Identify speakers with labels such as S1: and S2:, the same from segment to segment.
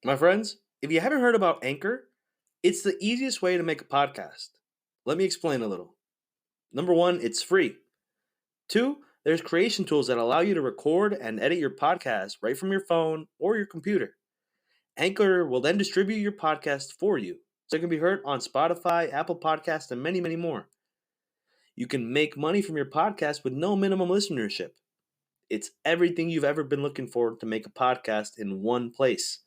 S1: My friends, if you haven't heard about Anchor, it's the easiest way to make a podcast. Let me explain a little. Number one, it's free. Two, there's creation tools that allow you to record and edit your podcast right from your phone or your computer. Anchor will then distribute your podcast for you, so it can be heard on Spotify, Apple Podcasts, and many, many more. You can make money from your podcast with no minimum listenership. It's everything you've ever been looking for to make a podcast in one place.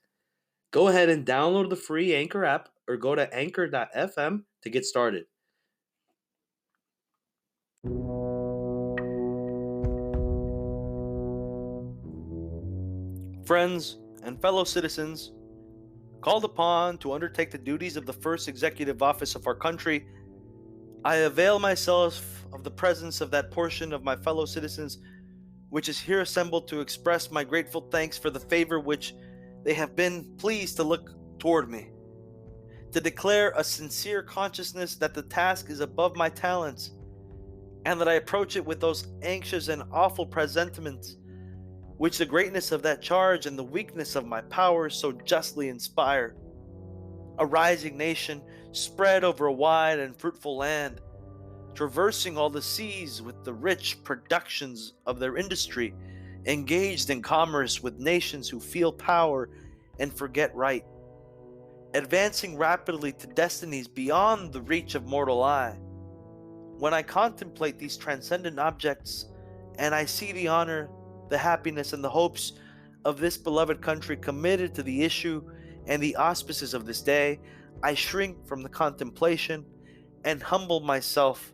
S1: Go ahead and download the free Anchor app or go to anchor.fm to get started. Friends and fellow citizens, called upon to undertake the duties of the first executive office of our country, I avail myself of the presence of that portion of my fellow citizens which is here assembled to express my grateful thanks for the favor which they have been pleased to look toward me, to declare a sincere consciousness that the task is above my talents, and that I approach it with those anxious and awful presentiments which the greatness of that charge and the weakness of my powers so justly inspire. A rising nation spread over a wide and fruitful land, traversing all the seas with the rich productions of their industry, engaged in commerce with nations who feel power and forget right, advancing rapidly to destinies beyond the reach of mortal eye. When I contemplate these transcendent objects, and I see the honor, the happiness, and the hopes of this beloved country committed to the issue and the auspices of this day, I shrink from the contemplation and humble myself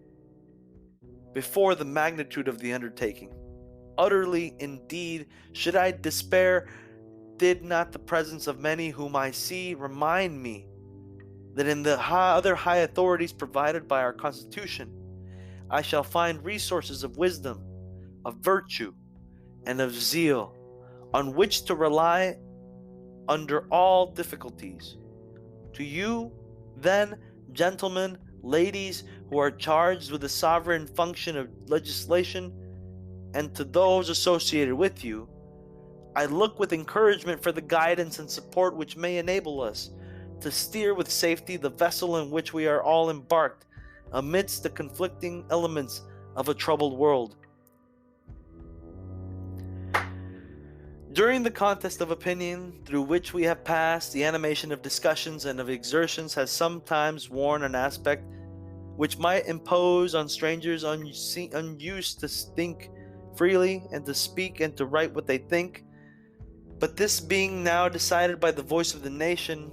S1: before the magnitude of the undertaking. Utterly, indeed, should I despair, did not the presence of many whom I see remind me that in the other high authorities provided by our Constitution, I shall find resources of wisdom, of virtue, and of zeal on which to rely under all difficulties. To you, then, gentlemen, ladies who are charged with the sovereign function of legislation, and to those associated with you, I look with encouragement for the guidance and support which may enable us to steer with safety the vessel in which we are all embarked amidst the conflicting elements of a troubled world. During the contest of opinion through which we have passed, the animation of discussions and of exertions has sometimes worn an aspect which might impose on strangers unused to think freely and to speak and to write what they think. But this being now decided by the voice of the nation,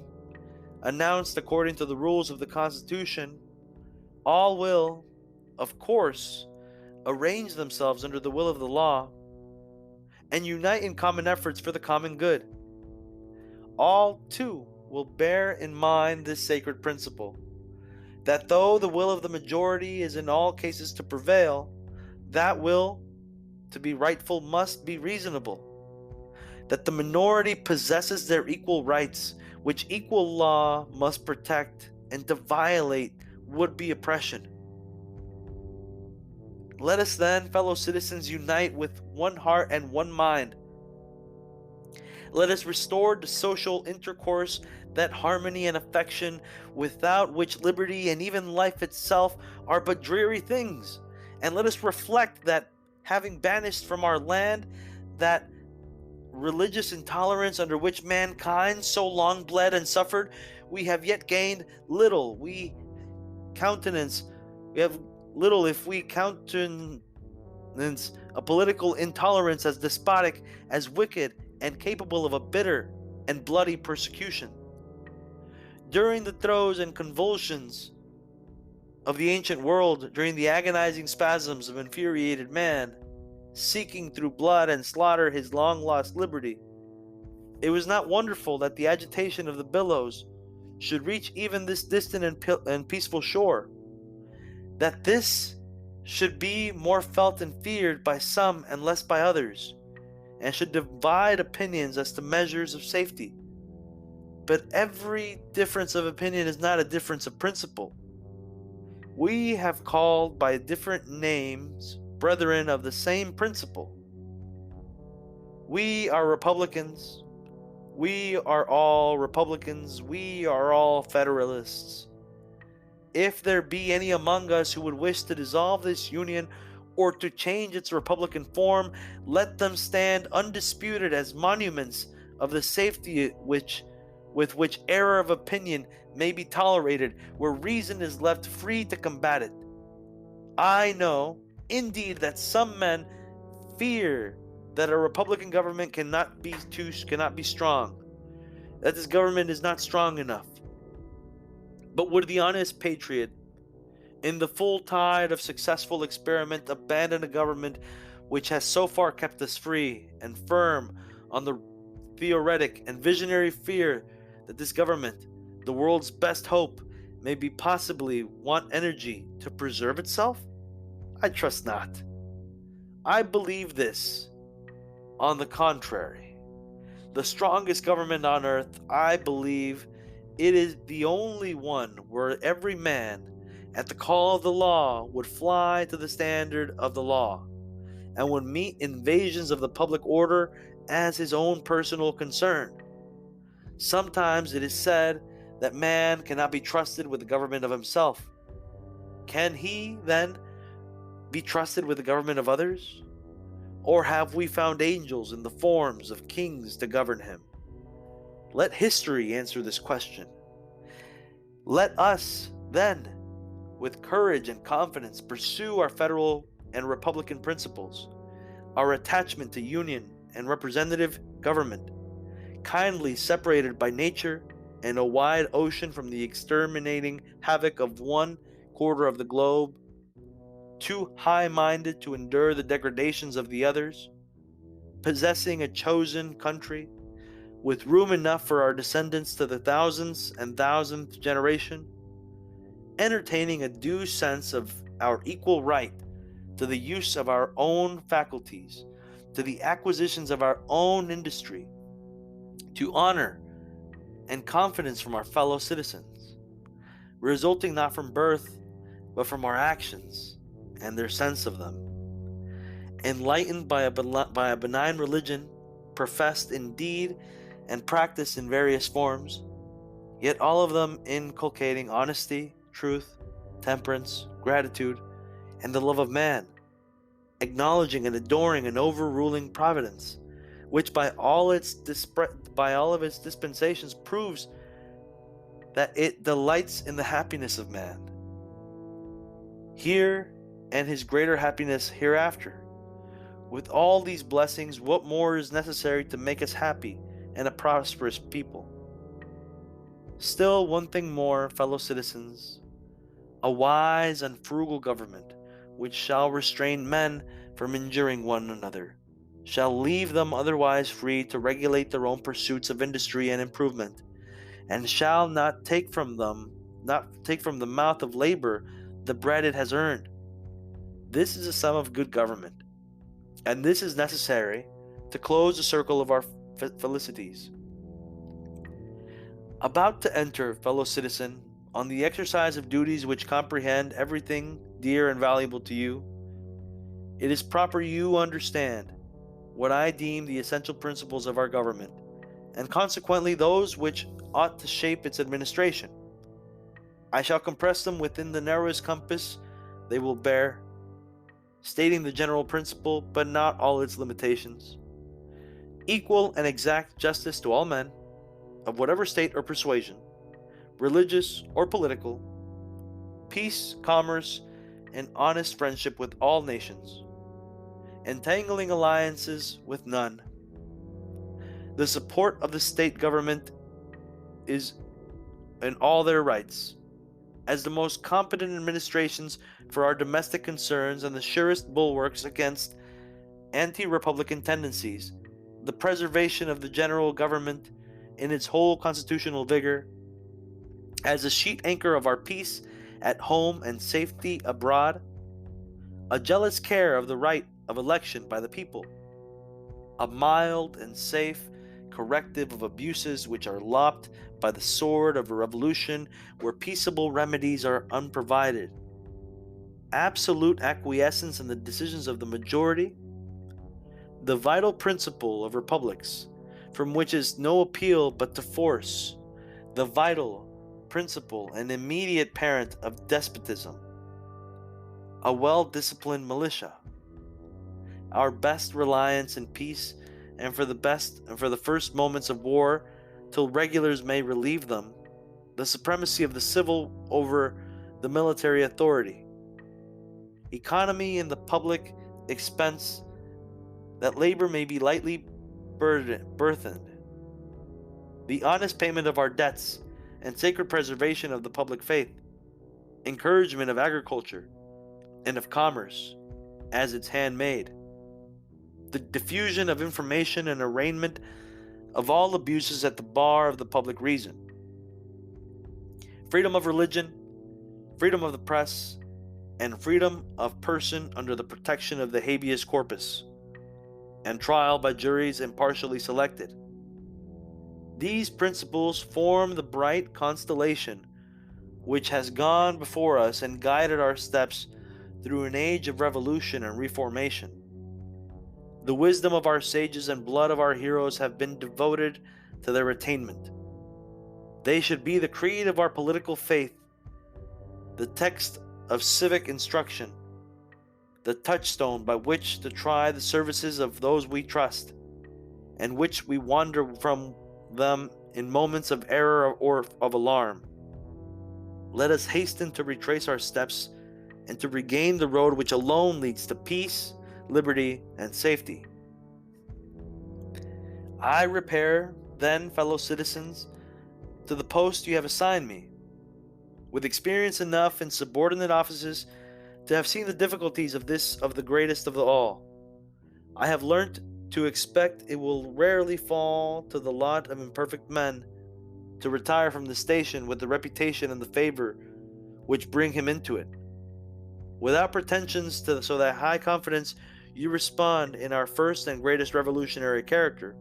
S1: announced according to the rules of the Constitution, all will, of course, arrange themselves under the will of the law and unite in common efforts for the common good. All, too, will bear in mind this sacred principle, that though the will of the majority is in all cases to prevail, that will, to be rightful, must be reasonable, that the minority possesses their equal rights, which equal law must protect, and to violate would be oppression. Let us then, fellow citizens, unite with one heart and one mind. Let us restore to social intercourse that harmony and affection without which liberty and even life itself are but dreary things. And let us reflect that, having banished from our land that religious intolerance under which mankind so long bled and suffered, we have yet gained little. We have little if we countenance a political intolerance as despotic, as wicked, and capable of a bitter and bloody persecution. During the throes and convulsions of the ancient world, during the agonizing spasms of infuriated man, seeking through blood and slaughter his long-lost liberty, it was not wonderful that the agitation of the billows should reach even this distant and peaceful shore, that this should be more felt and feared by some and less by others, and should divide opinions as to measures of safety. But every difference of opinion is not a difference of principle. We have called by different names brethren of the same principle. We are Republicans. We are all Republicans. We are all Federalists. If there be any among us who would wish to dissolve this union or to change its Republican form, let them stand undisputed as monuments of the safety with which error of opinion may be tolerated, where reason is left free to combat it. I know, indeed, that some men fear that a Republican government cannot be strong, that this government is not strong enough. But would the honest patriot, in the full tide of successful experiment, abandon a government which has so far kept us free and firm on the theoretic and visionary fear that this government, the world's best hope, may be possibly want energy to preserve itself? I trust not. I believe this. On the contrary, the strongest government on earth, I believe it is the only one where every man, at the call of the law, would fly to the standard of the law, and would meet invasions of the public order as his own personal concern. Sometimes it is said that man cannot be trusted with the government of himself. Can he, then, be trusted with the government of others? Or have we found angels in the forms of kings to govern him? Let history answer this question. Let us, then, with courage and confidence, pursue our federal and republican principles, our attachment to union and representative government, kindly separated by nature and a wide ocean from the exterminating havoc of one quarter of the globe, too high-minded to endure the degradations of the others, possessing a chosen country, with room enough for our descendants to the thousandth and thousandth generation, entertaining a due sense of our equal right to the use of our own faculties, to the acquisitions of our own industry, to honor and confidence from our fellow citizens, resulting not from birth, but from our actions and their sense of them. Enlightened by a benign religion, professed in deed and practiced in various forms, yet all of them inculcating honesty, truth, temperance, gratitude, and the love of man, acknowledging and adoring an overruling providence, which by all of its dispensations proves that it delights in the happiness of man here and his greater happiness hereafter. With all these blessings, what more is necessary to make us happy and a prosperous people? Still, one thing more, fellow citizens: a wise and frugal government, which shall restrain men from injuring one another, shall leave them otherwise free to regulate their own pursuits of industry and improvement, and shall not take from the mouth of labor the bread it has earned. This is a sum of good government, and this is necessary to close the circle of our felicities. About to enter, fellow citizen, on the exercise of duties which comprehend everything dear and valuable to you, it is proper you understand what I deem the essential principles of our government, and consequently those which ought to shape its administration. I shall compress them within the narrowest compass they will bear, stating the general principle, but not all its limitations. Equal and exact justice to all men, of whatever state or persuasion, religious or political, peace, commerce, and honest friendship with all nations, entangling alliances with none. The support of the state government is in all their rights, as the most competent administrations for our domestic concerns and the surest bulwarks against anti-republican tendencies, the preservation of the general government in its whole constitutional vigor, as a sheet anchor of our peace at home and safety abroad, a jealous care of the right of election by the people, a mild and safe corrective of abuses which are lopped by the sword of a revolution where peaceable remedies are unprovided, absolute acquiescence in the decisions of the majority, the vital principle of republics, from which is no appeal but to force, the vital, principal, and immediate parent of despotism, a well-disciplined militia, our best reliance in peace, and for the first moments of war, till regulars may relieve them, the supremacy of the civil over the military authority, economy in the public expense, that labor may be lightly burthened, the honest payment of our debts, and sacred preservation of the public faith, encouragement of agriculture and of commerce as its handmaid, the diffusion of information and arraignment of all abuses at the bar of the public reason, freedom of religion, freedom of the press, and freedom of person under the protection of the habeas corpus, and trial by juries impartially selected. These principles form the bright constellation which has gone before us and guided our steps through an age of revolution and reformation. The wisdom of our sages and blood of our heroes have been devoted to their attainment. They should be the creed of our political faith, the text of civic instruction, the touchstone by which to try the services of those we trust, and which we wander from them in moments of error or of alarm. Let us hasten to retrace our steps and to regain the road which alone leads to peace, liberty, and safety. I repair, then, fellow citizens, to the post you have assigned me, with experience enough in subordinate offices to have seen the difficulties of the greatest of all. I have learnt to expect it will rarely fall to the lot of imperfect men to retire from the station with the reputation and the favor which bring him into it, without pretensions to so that high confidence you respond in our first and greatest revolutionary character,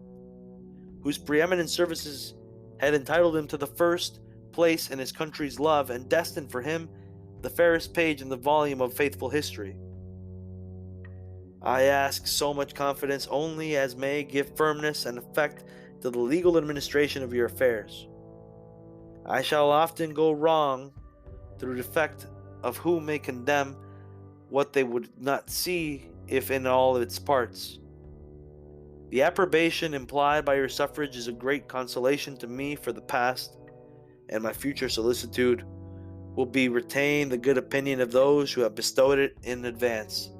S1: whose preeminent services had entitled him to the first place in his country's love and destined for him the fairest page in the volume of faithful history. I ask so much confidence only as may give firmness and effect to the legal administration of your affairs. I shall often go wrong through defect of who may condemn what they would not see if in all its parts. The approbation implied by your suffrage is a great consolation to me for the past, and my future solicitude will be retain the good opinion of those who have bestowed it in advance,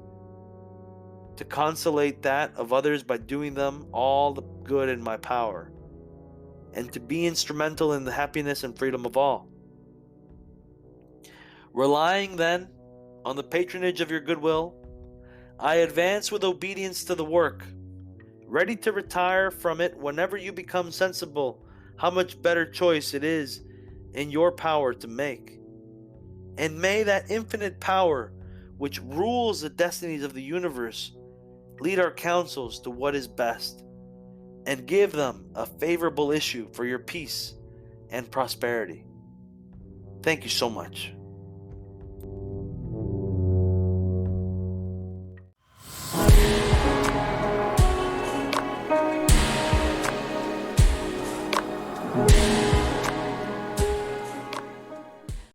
S1: to consolate that of others by doing them all the good in my power, and to be instrumental in the happiness and freedom of all. Relying, then, on the patronage of your goodwill, I advance with obedience to the work, ready to retire from it whenever you become sensible how much better choice it is in your power to make. And may that infinite power which rules the destinies of the universe lead our counsels to what is best, and give them a favorable issue for your peace and prosperity. Thank you so much.